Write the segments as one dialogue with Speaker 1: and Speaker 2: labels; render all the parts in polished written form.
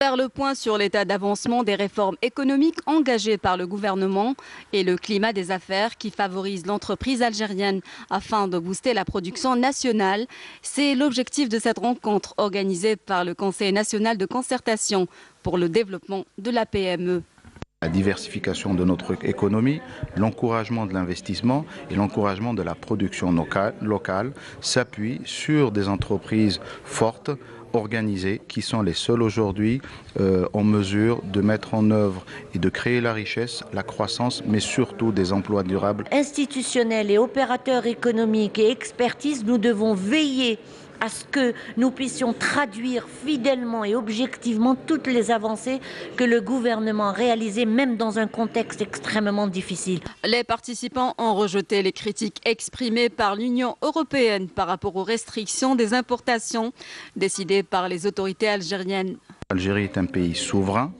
Speaker 1: Faire le point sur l'état d'avancement des réformes économiques engagées par le gouvernement et le climat des affaires qui favorise l'entreprise algérienne afin de booster la production nationale. C'est l'objectif de cette rencontre organisée par le Conseil national de concertation pour le développement de la PME.
Speaker 2: La diversification de notre économie, l'encouragement de l'investissement et l'encouragement de la production locale s'appuient sur des entreprises fortes, organisées, qui sont les seules aujourd'hui en mesure de mettre en œuvre et de créer la richesse, la croissance, mais surtout des emplois durables.
Speaker 3: Institutionnels et opérateurs économiques et expertise, nous devons veiller à ce que nous puissions traduire fidèlement et objectivement toutes les avancées que le gouvernement a réalisées, même dans un contexte extrêmement difficile.
Speaker 1: Les participants ont rejeté les critiques exprimées par l'Union européenne par rapport aux restrictions des importations décidées par les autorités algériennes.
Speaker 2: L'Algérie est un pays souverain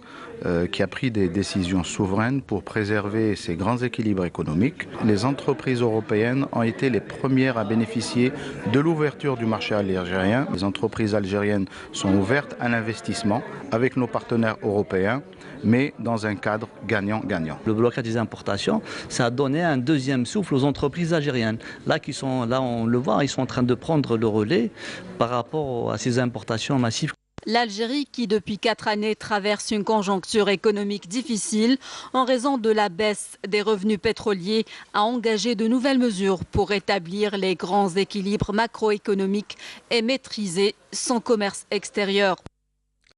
Speaker 2: qui a pris des décisions souveraines pour préserver ses grands équilibres économiques. Les entreprises européennes ont été les premières à bénéficier de l'ouverture du marché algérien. Les entreprises algériennes sont ouvertes à l'investissement avec nos partenaires européens, mais dans un cadre gagnant-gagnant.
Speaker 4: Le blocage des importations, ça a donné un deuxième souffle aux entreprises algériennes. Là, on le voit, ils sont en train de prendre le relais par rapport à ces importations massives.
Speaker 1: L'Algérie, qui depuis 4 années traverse une conjoncture économique difficile en raison de la baisse des revenus pétroliers, a engagé de nouvelles mesures pour rétablir les grands équilibres macroéconomiques et maîtriser son commerce extérieur.